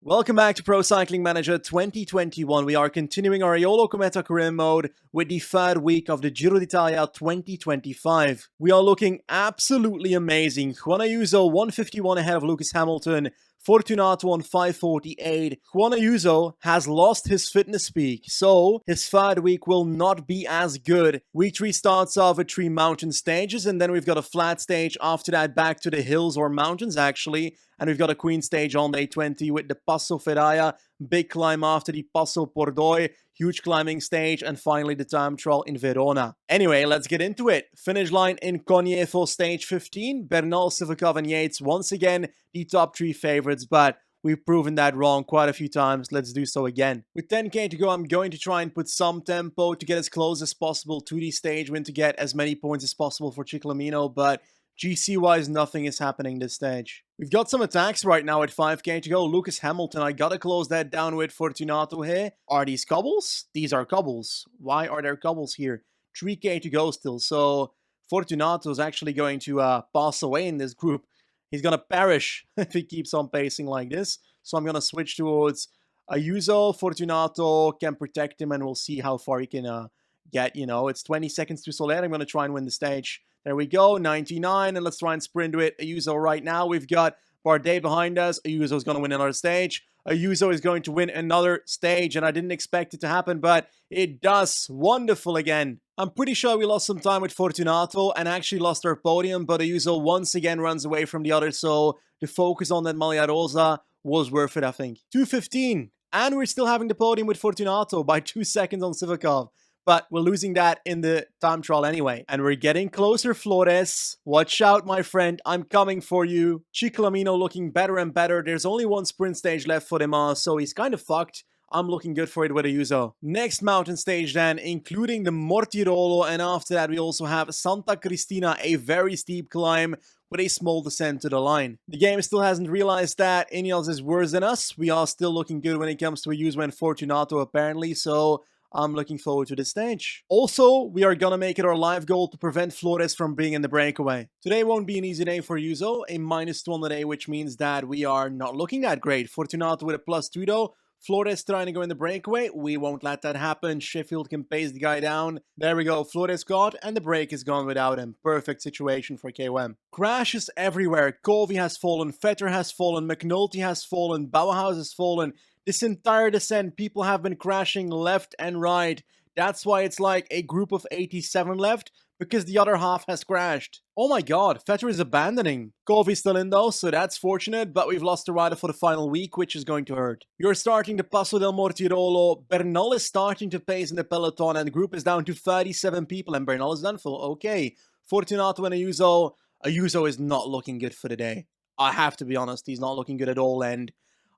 Welcome back to Pro Cycling Manager 2021. We are continuing our Eolo-Kometa career mode with the third week of the Giro d'Italia 2025. We are looking absolutely amazing. Juan Ayuso 151 ahead of Lewis Hamilton. Fortunato on 548. Juan Ayuso has lost his fitness peak, so his third week will not be as good. Week 3 starts off with 3 mountain stages, and then we've got a flat stage. After that, back to the hills or mountains, actually. And we've got a queen stage on day 20 with the Passo Ferraia, big climb after the Passo Pordoi, huge climbing stage, and finally the time trial in Verona. Anyway, let's get into it. Finish line in Cognier for stage 15. Bernal, Sivakov, and Yates, once again, the top 3 favorites, but we've proven that wrong quite a few times. Let's do so again. With 10k to go, I'm going to try and put some tempo to get as close as possible to the stage win to get as many points as possible for Ciclamino, but GC-wise, nothing is happening this stage. We've got some attacks right now at 5k to go. Lewis Hamilton, I gotta close that down with Fortunato here. Are these cobbles? These are cobbles. Why are there cobbles here? 3k to go still, so Fortunato is actually going to pass away in this group. He's gonna perish if he keeps on pacing like this. So I'm gonna switch towards Ayuso. Fortunato can protect him, and we'll see how far he can get. You know, it's 20 seconds to Soler. I'm gonna try and win the stage. There we go, 99, and let's try and sprint to it. Ayuso right now. We've got Bardet behind us. Ayuso is going to win another stage. Ayuso is going to win another stage, and I didn't expect it to happen, but it does. Wonderful again. I'm pretty sure we lost some time with Fortunato and actually lost our podium, but Ayuso once again runs away from the others, so the focus on that Maglia Rosa was worth it, I think. 2:15, and we're still having the podium with Fortunato by 2 seconds on Sivakov. But we're losing that in the time trial anyway. And we're getting closer, Flores. Watch out, my friend. I'm coming for you. Ciclamino looking better and better. There's only one sprint stage left for Demas, so he's kind of fucked. I'm looking good for it with Ayuso. Next mountain stage then, including the Mortirolo. And after that, we also have Santa Cristina, a very steep climb with a small descent to the line. The game still hasn't realized that Ineos is worse than us. We are still looking good when it comes to Ayuso and Fortunato, apparently. So I'm looking forward to this stage. Also, we are gonna make it our live goal to prevent Flores from being in the breakaway. Today won't be an easy day for Ayuso, a -2 on the day, which means that we are not looking that great. Fortunato with a +2 though. Flores trying to go in the breakaway. We won't let that happen. Sheffield can pace the guy down. There we go. Flores got, and the break is gone without him. Perfect situation for KOM. Crashes everywhere. Colby has fallen. Vetter has fallen. McNulty has fallen. Bauhaus has fallen. This entire descent, people have been crashing left and right. That's why it's like a group of 87 left, because the other half has crashed. Oh my god, Vetter is abandoning. Colby's still in though, so that's fortunate, but we've lost the rider for the final week, which is going to hurt. You're starting the Passo del Mortirolo. Bernal is starting to pace in the peloton, and the group is down to 37 people, and Bernal is done for. Okay, Fortunato and Ayuso. Ayuso is not looking good for the day. I have to be honest, he's not looking good at all, and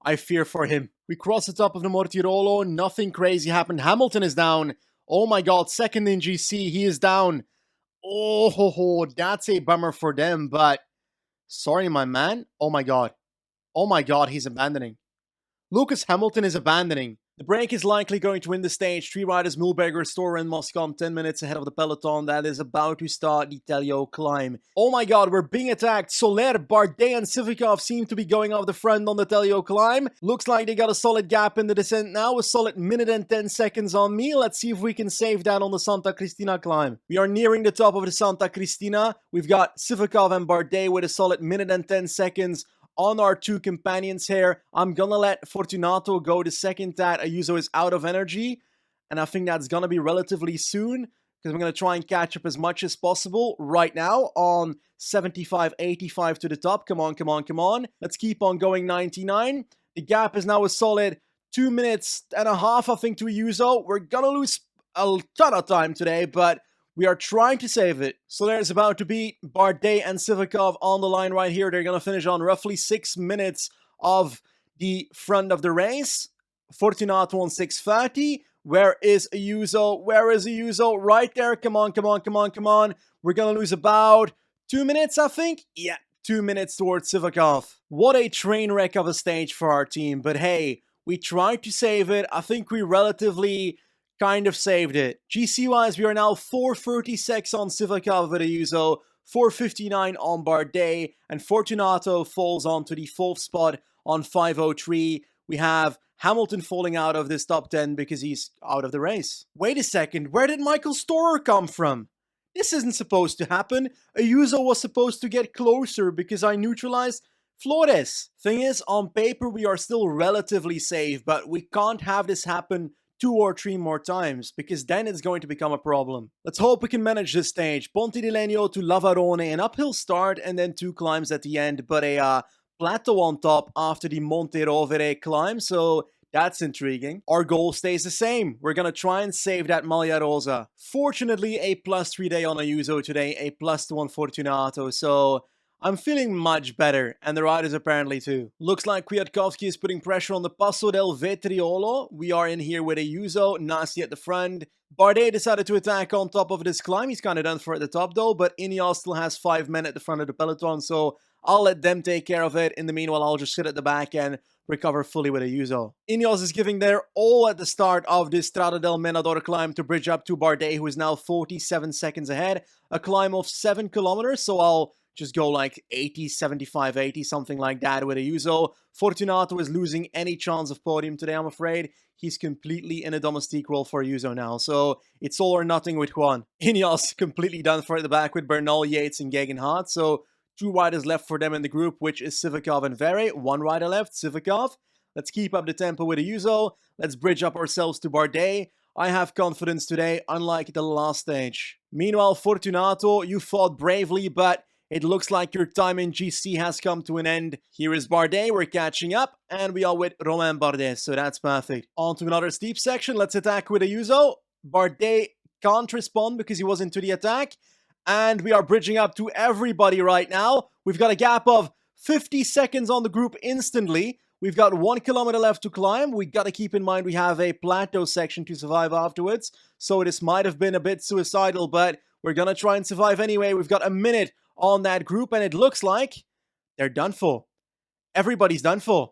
I fear for him. We cross the top of the Mortirolo. Nothing crazy happened. Hamilton is down. Oh my god, second in GC. He is down. Oh, that's a bummer for them, but sorry, my man. Oh my god. Oh my god, he's abandoning. Lewis Hamilton is abandoning. The break is likely going to win the stage. 3 riders, Mühlberger, Storer, and Moscon 10 minutes ahead of the peloton that is about to start the Telio climb. Oh my god, we're being attacked. Soler, Bardet, and Sivakov seem to be going off the front on the Telio climb. Looks like they got a solid gap in the descent now. A solid minute and 10 seconds on me. Let's see if we can save that on the Santa Cristina climb. We are nearing the top of the Santa Cristina. We've got Sivakov and Bardet with a solid minute and 10 seconds on our 2 companions here. I'm gonna let Fortunato go the second that Ayuso is out of energy, and I think that's gonna be relatively soon, because we're gonna try and catch up as much as possible right now on 75, 85 to the top. Come on, come on, come on. Let's keep on going. 99. The gap is now a solid 2 minutes and a half, I think, to Ayuso. We're gonna lose a ton of time today, but we are trying to save it. So there's about to be Bardet and Sivakov on the line right here. They're going to finish on roughly 6 minutes of the front of the race. Fortunato on 6:30. Where is Ayuso? Where is Ayuso? Right there. Come on, come on, come on, come on. We're going to lose about 2 minutes, I think. Yeah, 2 minutes towards Sivakov. What a train wreck of a stage for our team. But hey, we tried to save it. I think we relatively kind of saved it. GC-wise, we are now 436 on Sivakov with Ayuso, 459 on Bardet, and Fortunato falls onto the 4th spot on 503 we have Hamilton falling out of this top 10 because he's out of the race. Wait a second, where did Michael Storer come from? This isn't supposed to happen. Ayuso was supposed to get closer because I neutralized Flores. Thing is, on paper we are still relatively safe, but we can't have this happen 2 or 3 more times, because then it's going to become a problem. Let's hope we can manage this stage. Ponte di Legno to Lavarone, an uphill start, and then 2 climbs at the end, but a plateau on top after the Monte Rovere climb, so that's intriguing. Our goal stays the same. We're gonna try and save that Maglia Rosa. Fortunately, a +3 day on Ayuso today, a +2 on Fortunato, so I'm feeling much better, and the riders apparently too. Looks like Kwiatkowski is putting pressure on the Passo del Vetriolo. We are in here with Ayuso, Nasi at the front. Bardet decided to attack on top of this climb. He's kind of done for at the top though, but Ineos still has 5 men at the front of the peloton, so I'll let them take care of it. In the meanwhile, I'll just sit at the back and recover fully with Ayuso. Ineos is giving their all at the start of this Strada del Menador climb to bridge up to Bardet, who is now 47 seconds ahead. A climb of 7 kilometers, so I'll just go like 80, 75, 80, something like that with Ayuso. Fortunato is losing any chance of podium today, I'm afraid. He's completely in a domestique role for Ayuso now, so it's all or nothing with Juan. Ineos completely done for at the back with Bernal, Yates, and Gegenhardt, so 2 riders left for them in the group, which is Sivakov and Vere. 1 rider left, Sivakov. Let's keep up the tempo with Ayuso. Let's bridge up ourselves to Bardet. I have confidence today, unlike the last stage. Meanwhile, Fortunato, you fought bravely, but it looks like your time in GC has come to an end. Here is Bardet, we're catching up, and we are with Romain Bardet, so that's perfect. On to another steep section, let's attack with Ayuso. Bardet can't respond because he was into the attack, and we are bridging up to everybody right now. We've got a gap of 50 seconds on the group instantly. We've got 1 kilometer left to climb. We got to keep in mind we have a plateau section to survive afterwards, so this might have been a bit suicidal, but we're gonna try and survive anyway. We've got a minute on that group, and it looks like they're done for. Everybody's done for.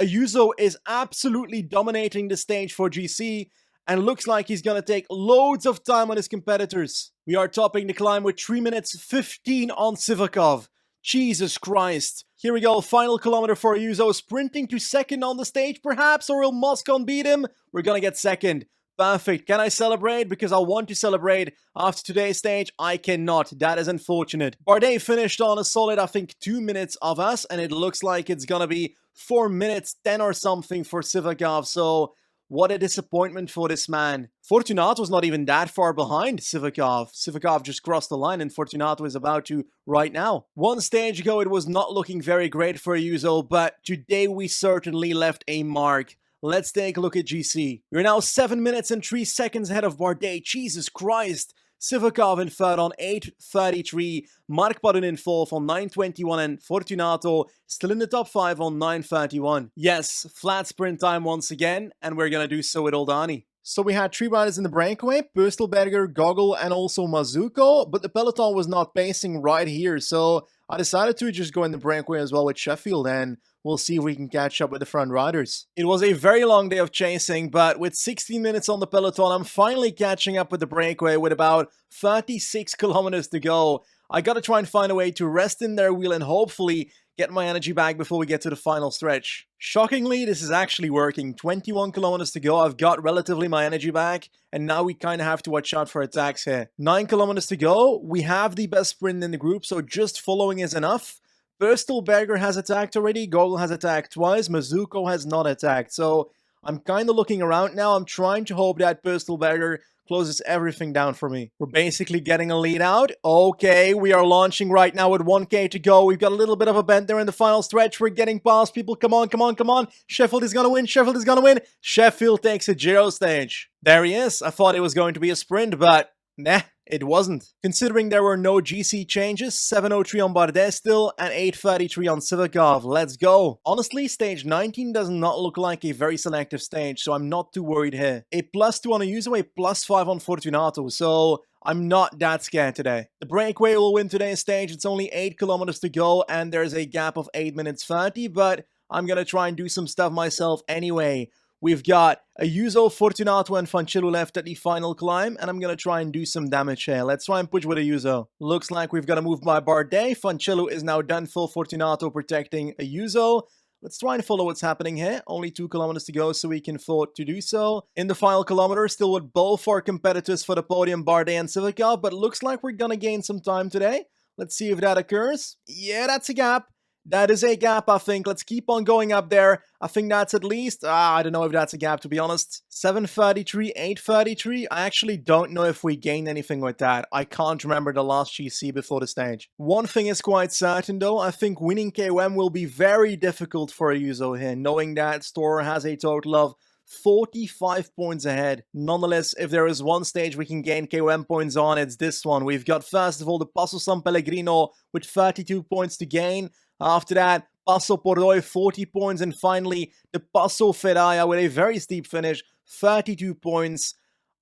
Ayuso is absolutely dominating the stage for GC, and looks like he's gonna take loads of time on his competitors. We are topping the climb with 3 minutes 15 on Sivakov. Jesus Christ. Here we go, final kilometer for Ayuso, sprinting to second on the stage perhaps, or will Moscon beat him? We're gonna get second. Perfect. Can I celebrate? Because I want to celebrate after today's stage. I cannot. That is unfortunate. Bardet finished on a solid, I think, 2 minutes of us, and it looks like it's gonna be 4 minutes 10 or something for Sivakov, so what a disappointment for this man. Fortunato's not even that far behind Sivakov. Sivakov just crossed the line, and Fortunato is about to right now. 1 stage ago, it was not looking very great for Ayuso, but today we certainly left a mark. Let's take a look at GC. We're now 7 minutes and 3 seconds ahead of Bardet. Jesus Christ. Sivakov in third on 8:33. Mark Padun in fourth on 9:21. And Fortunato still in the top 5 on 9:31. Yes, flat sprint time once again. And we're going to do so with Oldani. So we had 3 riders in the breakaway, Pöstelberger, Gogol, and also Mazuko, but the peloton was not pacing right here, so I decided to just go in the breakaway as well with Sheffield, and we'll see if we can catch up with the front riders. It was a very long day of chasing, but with 16 minutes on the peloton, I'm finally catching up with the breakaway with about 36 kilometers to go. I gotta try and find a way to rest in their wheel and hopefully get my energy back before we get to the final stretch. Shockingly, this is actually working. 21 kilometers to go, I've got relatively my energy back, and now we kind of have to watch out for attacks here. 9 kilometers to go, we have the best sprint in the group, so just following is enough. Pöstelberger has attacked already, Gogol has attacked twice, Mazuko has not attacked, so I'm kind of looking around now. I'm trying to hope that Pöstelberger closes everything down for me. We're basically getting a lead out. Okay, we are launching right now with 1k to go. We've got a little bit of a bend there in the final stretch. We're getting past people. Come on, come on, come on. Sheffield is gonna win. Sheffield is gonna win. Sheffield takes a Giro stage. There he is. I thought it was going to be a sprint, but nah, it wasn't. Considering there were no GC changes, 7:03 on Bardet still, and 8:33 on Sivakov. Let's go. Honestly, stage 19 does not look like a very selective stage, so I'm not too worried here. A +2 on Ayuso, a +5 on Fortunato, so I'm not that scared today. The breakaway will win today's stage. It's only 8 kilometers to go, and there's a gap of 8 minutes 30, but I'm gonna try and do some stuff myself anyway. We've got Ayuso, Fortunato, and Fanciullo left at the final climb, and I'm going to try and do some damage here. Let's try and push with Ayuso. Looks like we've got to move by Bardet. Fanciullo is now done for. Fortunato protecting Ayuso. Let's try and follow what's happening here. Only 2 kilometers to go, so we can afford to do so. In the final kilometer, still with both our competitors for the podium, Bardet and Civicov, but it looks like we're gonna gain some time today. Let's see if that occurs. Yeah, that's a gap. That is a gap, I think. Let's keep on going up there. I think that's at least, I don't know if that's a gap, to be honest. 7:33, 8:33. I actually don't know if we gained anything with that. I can't remember the last GC before the stage. One thing is quite certain, though. I think winning KOM will be very difficult for a Yuzo here, knowing that Store has a total of 45 points ahead. Nonetheless, if there is one stage we can gain KOM points on, it's this one. We've got, first of all, the Passo San Pellegrino with 32 points to gain. After that, Passo Pordoi, 40 points. And finally, the Passo Ferraya with a very steep finish, 32 points.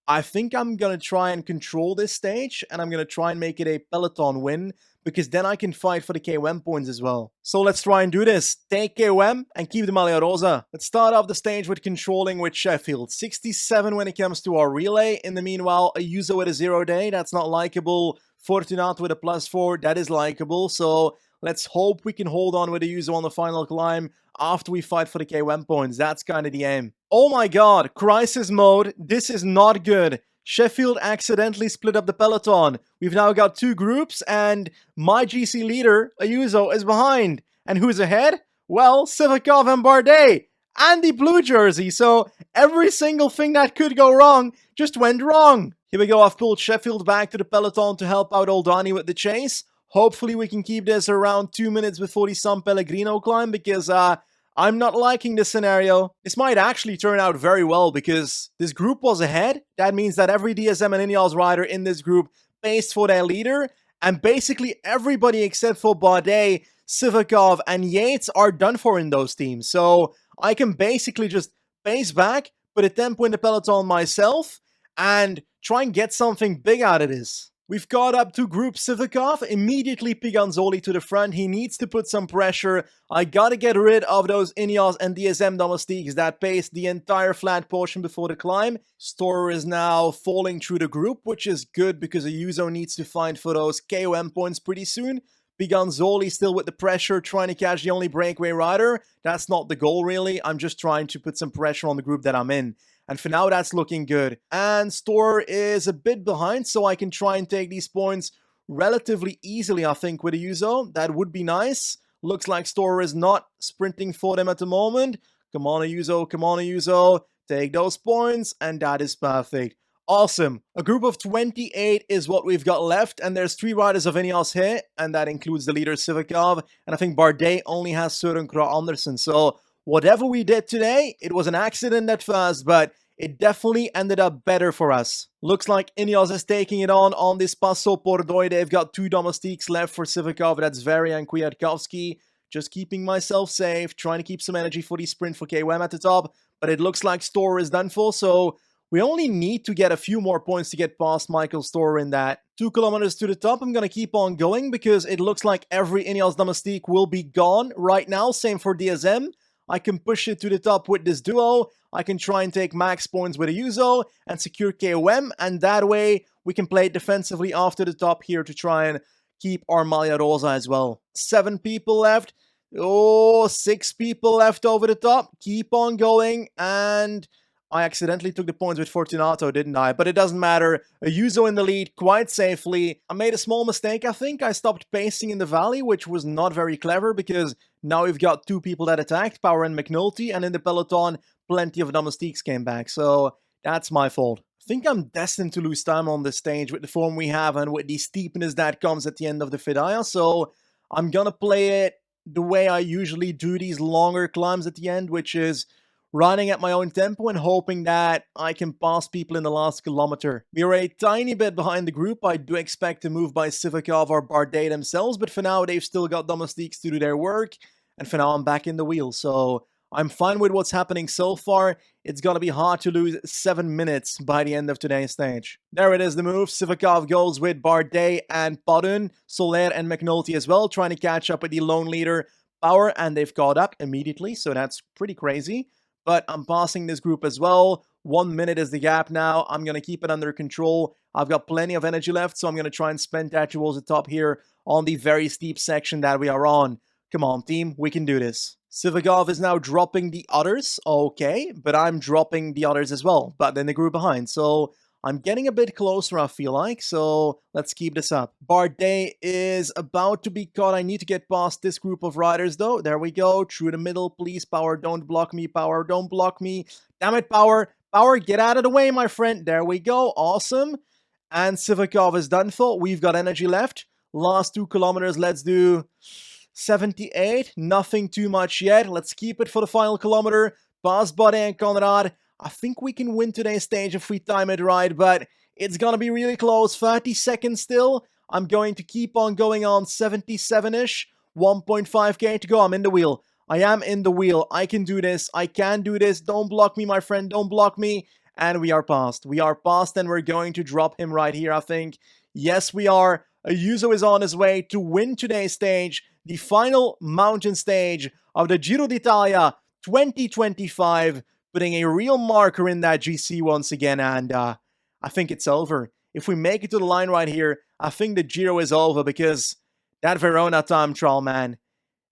I think I'm going to try and control this stage, and I'm going to try and make it a peloton win, because then I can fight for the KOM points as well. So let's try and do this. Take KOM and keep the Maglia Rosa. Let's start off the stage with controlling with Sheffield. 67 when it comes to our relay. In the meanwhile, a Yuzo with a 0 day. That's not likable. Fortunato with a +4. That is likable. So let's hope we can hold on with a Yuzo on the final climb after we fight for the KOM points. That's kind of the aim. Oh my god, crisis mode. This is not good. Sheffield accidentally split up the peloton. We've now got 2 groups, and my GC leader, Ayuso, is behind. And who's ahead? Well, Civicov and Bardet. And the blue jersey. So every single thing that could go wrong just went wrong. Here we go. I've pulled Sheffield back to the peloton to help out Oldani with the chase. Hopefully we can keep this around 2 minutes before the San Pellegrino climb, because I'm not liking this scenario. This might actually turn out very well, because this group was ahead. That means that every DSM and Ineos rider in this group paced for their leader, and basically everybody except for Bardet, Civicov, and Yates are done for in those teams. So I can basically just pace back, put a tempo in the peloton myself, and try and get something big out of this. We've got up to Group Civicov, immediately Piganzoli to the front. He needs to put some pressure. I gotta get rid of those Ineos and DSM domestiques that paced the entire flat portion before the climb. Storer is now falling through the group, which is good because Ayuso needs to find for those KOM points pretty soon. Piganzoli still with the pressure, trying to catch the only breakaway rider. That's not the goal, really. I'm just trying to put some pressure on the group that I'm in. And for now, that's looking good. And Store is a bit behind, so I can try and take these points relatively easily, I think, with Ayuso. That would be nice. Looks like Store is not sprinting for them at the moment. Come on, Ayuso. Come on, Ayuso. Take those points, and that is perfect. Awesome. A group of 28 is what we've got left, and there's 3 riders of Ineos here, and that includes the leader, Civicov, and I think Bardet only has Søren Kragh Andersen. So whatever we did today, it was an accident at first, but it definitely ended up better for us. Looks like Ineos is taking it on this Passo Pordoi. They've got 2 domestiques left for Civicov. That's Very and Kwiatkowski. Just keeping myself safe, trying to keep some energy for the sprint for KOM at the top. But it looks like Storer is done for, so we only need to get a few more points to get past Michael Storer in that. 2 kilometers to the top. I'm going to keep on going because it looks like every Ineos domestique will be gone right now. Same for DSM. I can push it to the top with this duo. I can try and take max points with Ayuso and secure KOM, and that way we can play it defensively after the top here to try and keep our Maglia Rosa as well. 7 people left. Oh, 6 people left over the top. Keep on going, and I accidentally took the points with Fortunato, didn't I? But it doesn't matter. Ayuso in the lead quite safely. I made a small mistake, I think. I stopped pacing in the valley, which was not very clever because now we've got 2 people that attacked, Power and McNulty, and in the peloton, plenty of domestiques came back. So that's my fault. I think I'm destined to lose time on this stage with the form we have and with the steepness that comes at the end of the Fidaya. So I'm gonna play it the way I usually do these longer climbs at the end, which is running at my own tempo and hoping that I can pass people in the last kilometer. We are a tiny bit behind the group. I do expect to move by Civicov or Bardet themselves, but for now they've still got domestiques to do their work, and for now I'm back in the wheel, so I'm fine with what's happening so far. It's gonna be hard to lose 7 minutes by the end of today's stage. There it is, the move. Civicov goes with Bardet and Padun, Soler and McNulty as well, trying to catch up with the lone leader, Power, and they've caught up immediately, so that's pretty crazy. But I'm passing this group as well. 1 minute is the gap now. I'm going to keep it under control. I've got plenty of energy left, so I'm going to try and spend that towards the top here on the very steep section that we are on. Come on, team. We can do this. Sivakov is now dropping the others, okay, but I'm dropping the others as well, but then the group behind, so I'm getting a bit closer, I feel like, so let's keep this up. Bardet is about to be caught. I need to get past this group of riders, though. There we go, through the middle, please, Power, don't block me, Power, don't block me. Damn it, Power, Power, get out of the way, my friend. There we go, awesome. And Sivakov is done for. We've got energy left. Last 2 kilometers, let's do 78. Nothing too much yet. Let's keep it for the final kilometer. Past Bardet and Conrad. I think we can win today's stage if we time it right, but it's gonna be really close. 30 seconds still. I'm going to keep on going on 77-ish. 1.5k to go. I'm in the wheel. I am in the wheel. I can do this. I can do this. Don't block me, my friend. Don't block me. And we are past. We are past, and we're going to drop him right here, I think. Yes, we are. Ayuso is on his way to win today's stage, the final mountain stage of the Giro d'Italia 2025, putting a real marker in that GC once again, and I think it's over. If we make it to the line right here, I think the Giro is over, because that Verona time trial, man,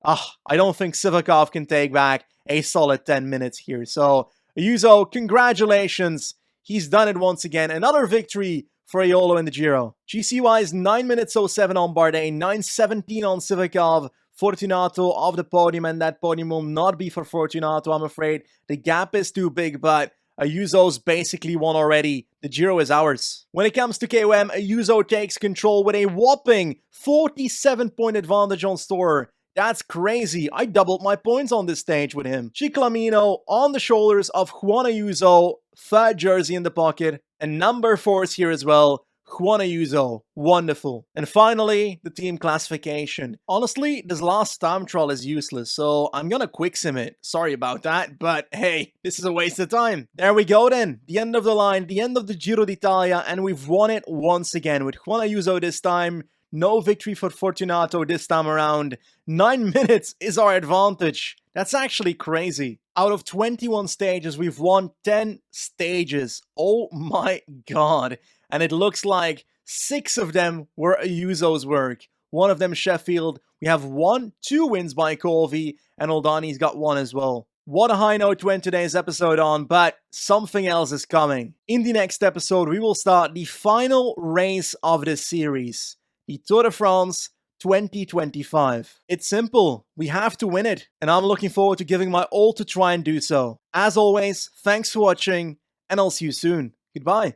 I don't think Sivakov can take back a solid 10 minutes here. So, Ayuso, congratulations. He's done it once again. Another victory for Eolo in the Giro. GC-wise, 9 minutes 07 on Bardet, 9:17 on Sivakov. Fortunato off the podium, and that podium will not be for Fortunato, I'm afraid. The gap is too big, but Ayuso's basically won already. The Giro is ours. When it comes to KOM, Ayuso takes control with a whopping 47-point advantage on Storer. That's crazy. I doubled my points on this stage with him. Ciclamino on the shoulders of Juan Ayuso. 3rd jersey in the pocket. And number 4 is here as well. Juan Ayuso. Wonderful. And finally, the team classification. Honestly, this last time trial is useless, so I'm gonna quick sim it. Sorry about that, but hey, this is a waste of time. There we go then. The end of the line, the end of the Giro d'Italia, and we've won it once again with Juan Ayuso this time. No victory for Fortunato this time around. 9 minutes is our advantage. That's actually crazy. Out of 21 stages, we've won 10 stages. Oh my god. And it looks like 6 of them were Ayuso's work. 1 of them Sheffield. We have 2 wins by Colby, and Oldani's got 1 as well. What a high note to end today's episode on, but something else is coming. In the next episode, we will start the final race of this series. The Tour de France 2025. It's simple. We have to win it. And I'm looking forward to giving my all to try and do so. As always, thanks for watching, and I'll see you soon. Goodbye.